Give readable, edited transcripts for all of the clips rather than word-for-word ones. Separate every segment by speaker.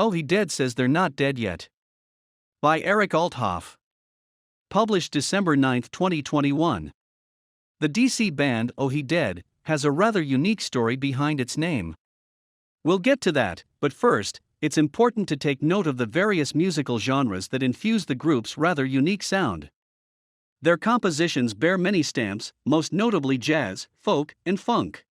Speaker 1: Oh He Dead Says They're Not Dead Yet. By Eric Althoff. Published December 9, 2021. The DC band Oh He Dead has a rather unique story behind its name. We'll get to that, but first, it's important to take note of the various musical genres that infuse the group's rather unique sound. Their compositions bear many stamps, most notably jazz, folk, and funk.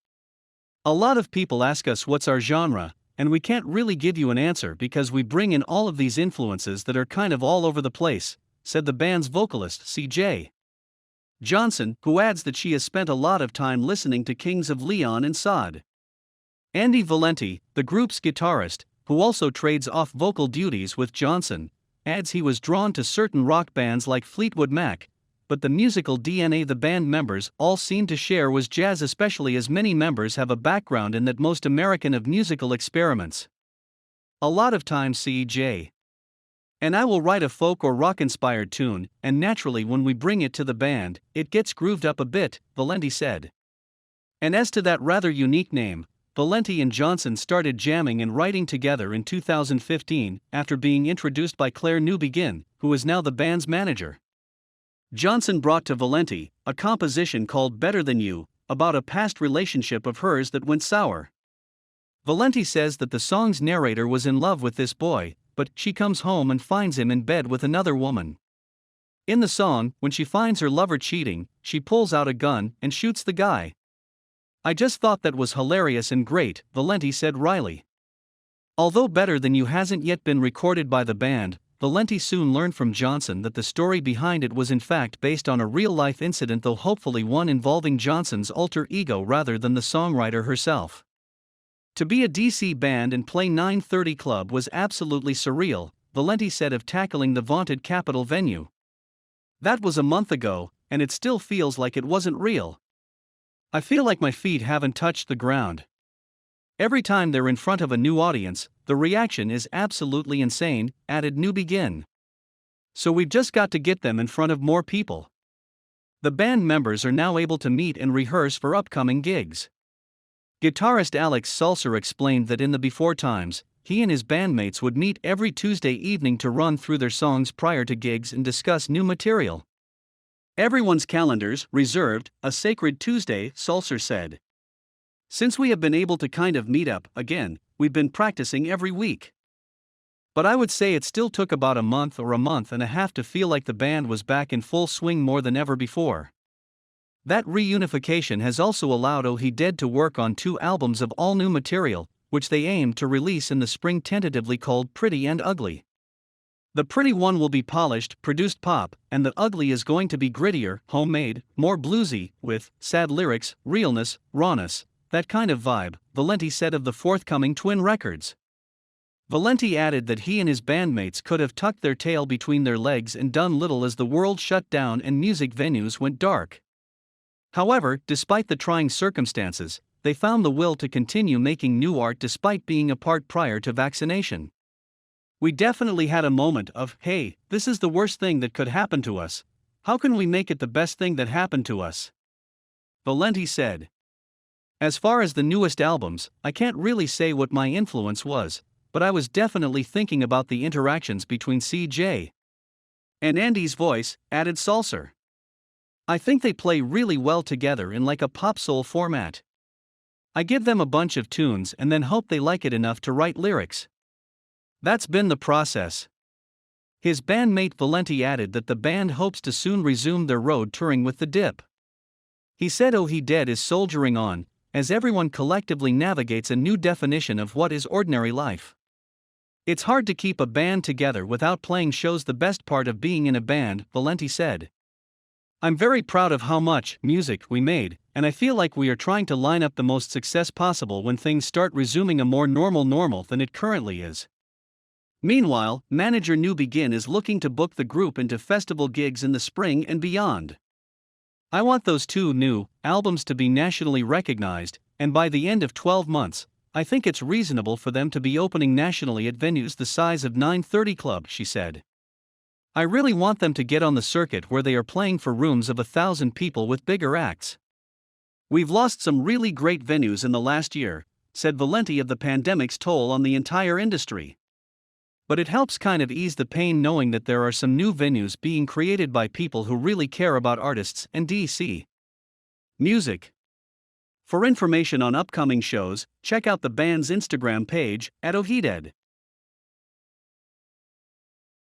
Speaker 1: A lot of people ask us what's our genre, and we can't really give you an answer because we bring in all of these influences that are kind of all over the place, said the band's vocalist Sade Johnson, who adds that she has spent a lot of time listening to Kings of Leon and Sade. Andy Valenti, the group's guitarist, who also trades off vocal duties with Johnson, adds he was drawn to certain rock bands like Fleetwood Mac, but the musical DNA the band members all seem to share was jazz, especially as many members have a background in that most American of musical experiments. A lot of times C.J. and I will write a folk or rock-inspired tune, and naturally when we bring it to the band, it gets grooved up a bit, Valenti said. And as to that rather unique name, Valenti and Johnson started jamming and writing together in 2015 after being introduced by Claire Newbegin, who is now the band's manager. Johnson brought to Valenti a composition called Better Than You, about a past relationship of hers that went sour. Valenti says that the song's narrator was in love with this boy, but she comes home and finds him in bed with another woman. In the song, when she finds her lover cheating, she pulls out a gun and shoots the guy. I just thought that was hilarious and great, Valenti said wryly. Although Better Than You hasn't yet been recorded by the band, Valenti soon learned from Johnson that the story behind it was in fact based on a real-life incident, though hopefully one involving Johnson's alter ego rather than the songwriter herself. To be a DC band and play 930 Club was absolutely surreal, Valenti said of tackling the vaunted Capitol venue. That was a month ago, and it still feels like it wasn't real. I feel like my feet haven't touched the ground. Every time they're in front of a new audience, the reaction is absolutely insane, added Newbegin. So we've just got to get them in front of more people. The band members are now able to meet and rehearse for upcoming gigs. Guitarist Alex Sulzer explained that in the before times, he and his bandmates would meet every Tuesday evening to run through their songs prior to gigs and discuss new material. Everyone's calendars reserved a sacred Tuesday, Sulzer said. Since we have been able to kind of meet up again, we've been practicing every week. But I would say it still took about a month or a month and a half to feel like the band was back in full swing more than ever before. That reunification has also allowed Oh He Dead to work on 2 albums of all new material, which they aim to release in the spring, tentatively called Pretty and Ugly. The Pretty one will be polished, produced pop, and the Ugly is going to be grittier, homemade, more bluesy, with sad lyrics, realness, rawness. That kind of vibe, Valenti said of the forthcoming twin records. Valenti added that he and his bandmates could have tucked their tail between their legs and done little as the world shut down and music venues went dark. However, despite the trying circumstances, they found the will to continue making new art despite being apart prior to vaccination. We definitely had a moment of, hey, this is the worst thing that could happen to us. How can we make it the best thing that happened to us? Valenti said. As far as the newest albums, I can't really say what my influence was, but I was definitely thinking about the interactions between CJ and Andy's voice, added Sulzer. I think they play really well together in like a pop soul format. I give them a bunch of tunes and then hope they like it enough to write lyrics. That's been the process. His bandmate Valenti added that the band hopes to soon resume their road touring with the Dip. He said Oh He Dead is soldiering on, as everyone collectively navigates a new definition of what is ordinary life. It's hard to keep a band together without playing shows. The best part of being in a band, Valenti said. I'm very proud of how much music we made, and I feel like we are trying to line up the most success possible when things start resuming a more normal than it currently is. Meanwhile, manager Newbegin is looking to book the group into festival gigs in the spring and beyond. I want those 2 new albums to be nationally recognized, and by the end of 12 months, I think it's reasonable for them to be opening nationally at venues the size of 930 Club, she said. I really want them to get on the circuit where they are playing for rooms of 1,000 people with bigger acts. We've lost some really great venues in the last year, said Valenti of the pandemic's toll on the entire industry. But it helps kind of ease the pain knowing that there are some new venues being created by people who really care about artists and DC music. For information on upcoming shows, check out the band's Instagram page, @ohided.